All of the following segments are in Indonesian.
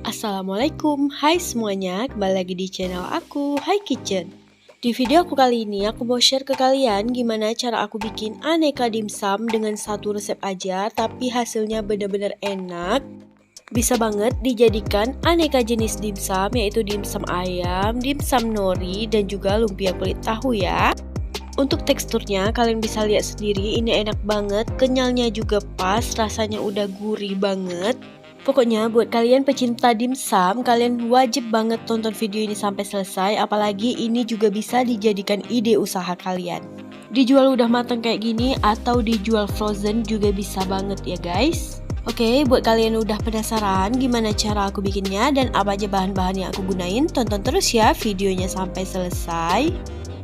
Assalamualaikum, hai semuanya, kembali lagi di channel aku, Hai Kitchen. Di video aku kali ini, aku mau share ke kalian gimana cara aku bikin aneka dimsum dengan satu resep aja, tapi hasilnya bener-bener enak. Bisa banget dijadikan aneka jenis dimsum, yaitu dimsum ayam, dimsum nori, dan juga lumpia kulit tahu ya. Untuk teksturnya, kalian bisa lihat sendiri, ini enak banget, kenyalnya juga pas, rasanya udah gurih banget. Pokoknya buat kalian pecinta dimsum, kalian wajib banget tonton video ini sampai selesai, apalagi ini juga bisa dijadikan ide usaha kalian. Dijual udah matang kayak gini atau dijual frozen juga bisa banget ya guys. Oke, buat kalian udah penasaran gimana cara aku bikinnya dan apa aja bahan-bahan yang aku gunain, tonton terus ya videonya sampai selesai.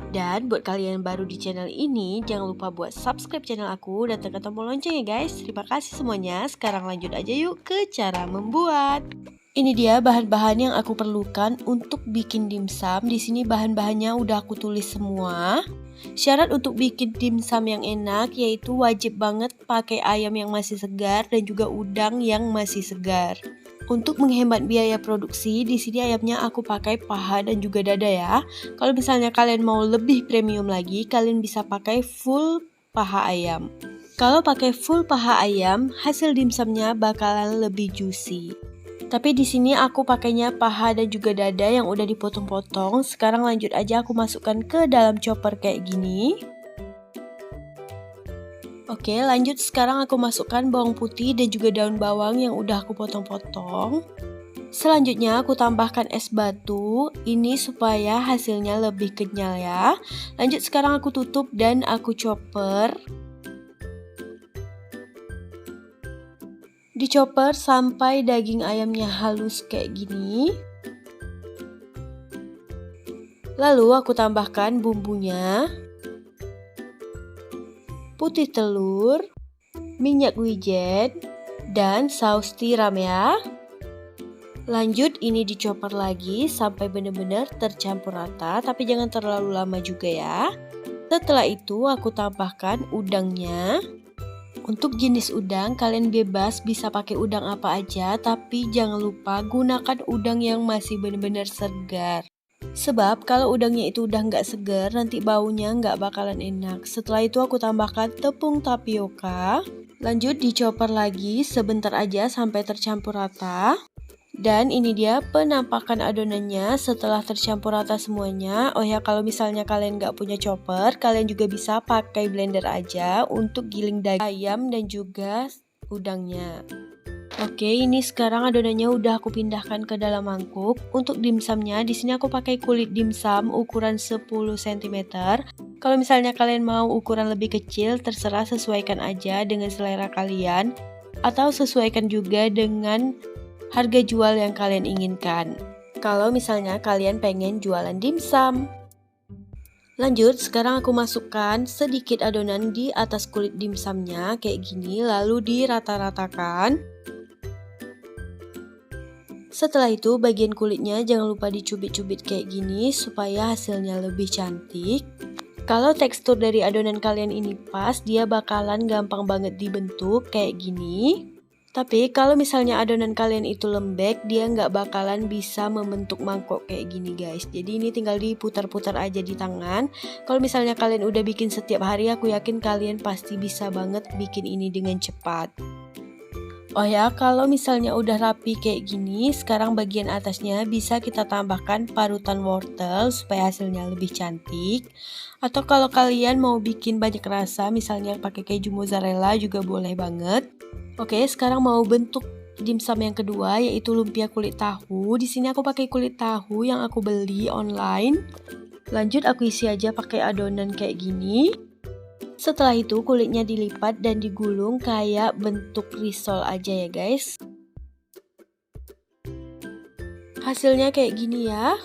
Dan buat kalian yang baru di channel ini, jangan lupa buat subscribe channel aku dan tekan tombol lonceng ya guys. Terima kasih semuanya. Sekarang lanjut aja yuk ke cara membuat. Ini dia bahan-bahan yang aku perlukan untuk bikin dimsum. Di sini bahan-bahannya udah aku tulis semua. Syarat untuk bikin dimsum yang enak yaitu wajib banget pakai ayam yang masih segar dan juga udang yang masih segar. Untuk menghemat biaya produksi, di sini ayamnya aku pakai paha dan juga dada ya. Kalau misalnya kalian mau lebih premium lagi, kalian bisa pakai full paha ayam. Kalau pakai full paha ayam, hasil dimsumnya bakalan lebih juicy. Tapi di sini aku pakainya paha dan juga dada yang udah dipotong-potong. Sekarang lanjut aja aku masukkan ke dalam chopper kayak gini. Oke, lanjut sekarang aku masukkan bawang putih dan juga daun bawang yang udah aku potong-potong. Selanjutnya aku tambahkan es batu, ini supaya hasilnya lebih kenyal ya. Lanjut sekarang aku tutup dan aku chopper. Dichopper sampai daging ayamnya halus kayak gini. Lalu aku tambahkan bumbunya. Putih telur, minyak wijen, dan saus tiram ya. Lanjut ini dichopper lagi sampai benar-benar tercampur rata, tapi jangan terlalu lama juga ya. Setelah itu aku tambahkan udangnya. Untuk jenis udang kalian bebas bisa pakai udang apa aja, tapi jangan lupa gunakan udang yang masih benar-benar segar. Sebab kalau udangnya itu udah nggak segar, nanti baunya nggak bakalan enak. Setelah itu aku tambahkan tepung tapioka. Lanjut dichopper lagi sebentar aja sampai tercampur rata. Dan ini dia penampakan adonannya setelah tercampur rata semuanya. Oh ya, kalau misalnya kalian nggak punya chopper, kalian juga bisa pakai blender aja untuk giling daging ayam dan juga udangnya. Oke, ini sekarang adonannya udah aku pindahkan ke dalam mangkuk. Untuk dimsumnya, di sini aku pakai kulit dimsum ukuran 10 cm. Kalau misalnya kalian mau ukuran lebih kecil, terserah, sesuaikan aja dengan selera kalian. Atau sesuaikan juga dengan harga jual yang kalian inginkan. Kalau misalnya kalian pengen jualan dimsum. Lanjut, sekarang aku masukkan sedikit adonan di atas kulit dimsumnya kayak gini, lalu dirata-ratakan. Setelah itu bagian kulitnya jangan lupa dicubit-cubit kayak gini supaya hasilnya lebih cantik. Kalau tekstur dari adonan kalian ini pas, dia bakalan gampang banget dibentuk kayak gini. Tapi kalau misalnya adonan kalian itu lembek, dia nggak bakalan bisa membentuk mangkok kayak gini guys. Jadi ini tinggal diputar-putar aja di tangan. Kalau misalnya kalian udah bikin setiap hari, aku yakin kalian pasti bisa banget bikin ini dengan cepat. Oh ya, kalau misalnya udah rapi kayak gini, sekarang bagian atasnya bisa kita tambahkan parutan wortel supaya hasilnya lebih cantik. Atau kalau kalian mau bikin banyak rasa, misalnya pakai keju mozzarella juga boleh banget. Oke, sekarang mau bentuk dimsum yang kedua yaitu lumpia kulit tahu. Di sini aku pakai kulit tahu yang aku beli online. Lanjut aku isi aja pakai adonan kayak gini. Setelah itu kulitnya dilipat dan digulung kayak bentuk risol aja ya guys. Hasilnya kayak gini ya.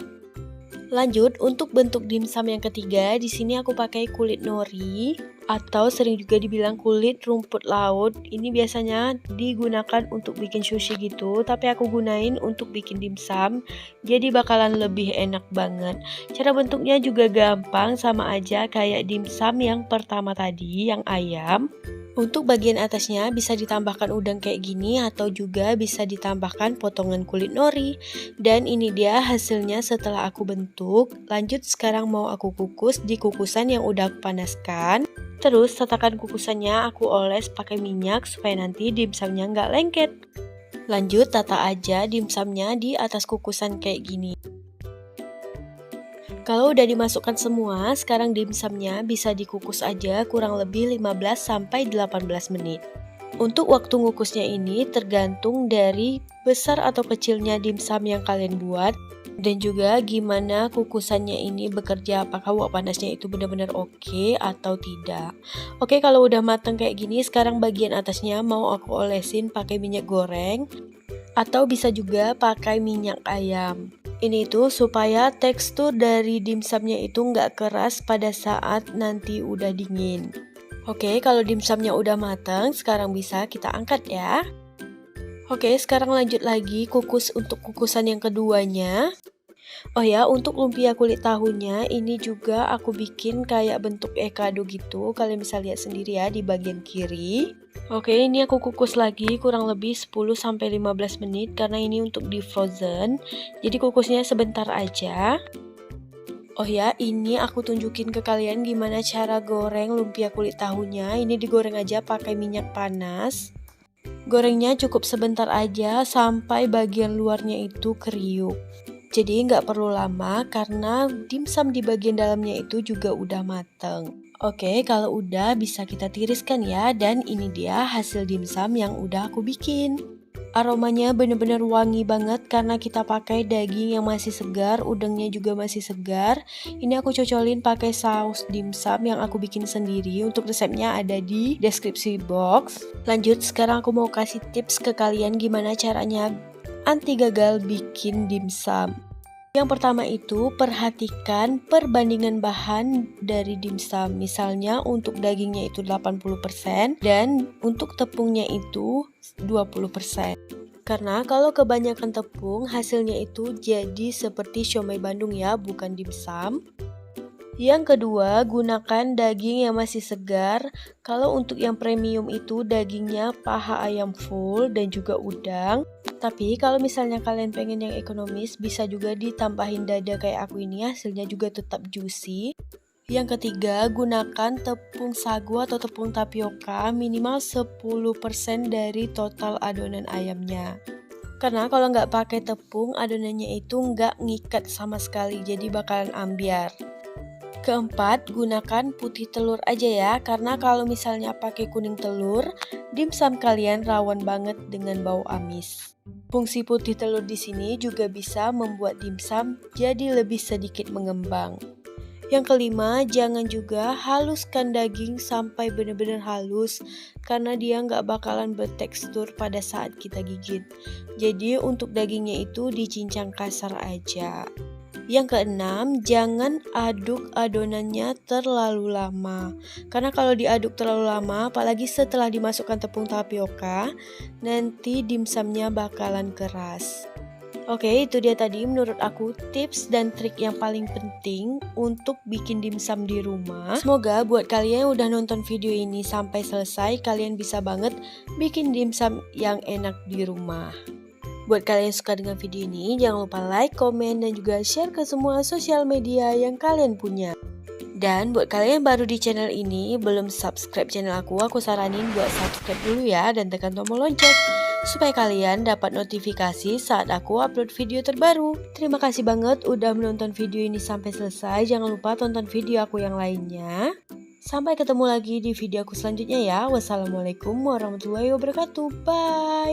Lanjut untuk bentuk dimsum yang ketiga, di sini aku pakai kulit nori atau sering juga dibilang kulit rumput laut. Ini biasanya digunakan untuk bikin sushi gitu, tapi aku gunain untuk bikin dimsum, jadi bakalan lebih enak banget. Cara bentuknya juga gampang, sama aja kayak dimsum yang pertama tadi, yang ayam. Untuk bagian atasnya bisa ditambahkan udang kayak gini atau juga bisa ditambahkan potongan kulit nori. Dan ini dia hasilnya setelah aku bentuk. Lanjut sekarang mau aku kukus di kukusan yang udah aku panaskan. Terus tatakan kukusannya aku oles pakai minyak supaya nanti dimsumnya nggak lengket. Lanjut tata aja dimsumnya di atas kukusan kayak gini. Kalau udah dimasukkan semua, sekarang dimsumnya bisa dikukus aja kurang lebih 15-18 menit. Untuk waktu ngukusnya ini tergantung dari besar atau kecilnya dimsum yang kalian buat dan juga gimana kukusannya ini bekerja, apakah uap panasnya itu benar-benar oke atau tidak. Oke, kalau udah matang kayak gini, sekarang bagian atasnya mau aku olesin pakai minyak goreng atau bisa juga pakai minyak ayam. Ini tuh supaya tekstur dari dimsumnya itu nggak keras pada saat nanti udah dingin. Oke, kalau dimsumnya udah matang, sekarang bisa kita angkat ya. Oke, sekarang lanjut lagi kukus untuk kukusan yang keduanya. Oh ya, untuk lumpia kulit tahunya ini juga aku bikin kayak bentuk ekado gitu. Kalian bisa lihat sendiri ya di bagian kiri. Oke, ini aku kukus lagi kurang lebih 10-15 menit karena ini untuk di frozen. Jadi kukusnya sebentar aja. Oh ya, ini aku tunjukin ke kalian gimana cara goreng lumpia kulit tahunya. Ini digoreng aja pakai minyak panas. Gorengnya cukup sebentar aja sampai bagian luarnya itu kriuk. Jadi nggak perlu lama karena dimsum di bagian dalamnya itu juga udah mateng. Oke, kalau udah bisa kita tiriskan ya, dan ini dia hasil dimsum yang udah aku bikin. Aromanya bener-bener wangi banget karena kita pakai daging yang masih segar, udangnya juga masih segar. Ini aku cocolin pakai saus dimsum yang aku bikin sendiri. Untuk resepnya ada di deskripsi box. Lanjut, sekarang aku mau kasih tips ke kalian gimana caranya anti gagal bikin dimsum. Yang pertama itu perhatikan perbandingan bahan dari dimsum. Misalnya untuk dagingnya itu 80% dan untuk tepungnya itu 20%. Karena kalau kebanyakan tepung hasilnya itu jadi seperti siomay Bandung ya, bukan dimsum. Yang kedua, gunakan daging yang masih segar. Kalau untuk yang premium itu dagingnya paha ayam full dan juga udang. Tapi kalau misalnya kalian pengen yang ekonomis, bisa juga ditambahin dada kayak aku ini, hasilnya juga tetap juicy. Yang ketiga, gunakan tepung sagu atau tepung tapioka minimal 10% dari total adonan ayamnya. Karena kalau nggak pakai tepung, adonannya itu nggak ngikat sama sekali, jadi bakalan ambiar. Keempat, gunakan putih telur aja ya, karena kalau misalnya pakai kuning telur, dimsum kalian rawan banget dengan bau amis. Fungsi putih telur di sini juga bisa membuat dimsum jadi lebih sedikit mengembang. Yang kelima, jangan juga haluskan daging sampai benar-benar halus, karena dia nggak bakalan bertekstur pada saat kita gigit. Jadi untuk dagingnya itu dicincang kasar aja. Yang keenam, jangan aduk adonannya terlalu lama. Karena kalau diaduk terlalu lama, apalagi setelah dimasukkan tepung tapioka, nanti dimsumnya bakalan keras. Oke, itu dia tadi menurut aku tips dan trik yang paling penting untuk bikin dimsum di rumah. Semoga buat kalian yang udah nonton video ini sampai selesai, kalian bisa banget bikin dimsum yang enak di rumah. Buat kalian yang suka dengan video ini, jangan lupa like, komen, dan juga share ke semua sosial media yang kalian punya. Dan buat kalian yang baru di channel ini, belum subscribe channel aku saranin buat subscribe dulu ya, dan tekan tombol lonceng, supaya kalian dapat notifikasi saat aku upload video terbaru. Terima kasih banget udah menonton video ini sampai selesai, jangan lupa tonton video aku yang lainnya. Sampai ketemu lagi di video aku selanjutnya ya. Wassalamualaikum warahmatullahi wabarakatuh. Bye!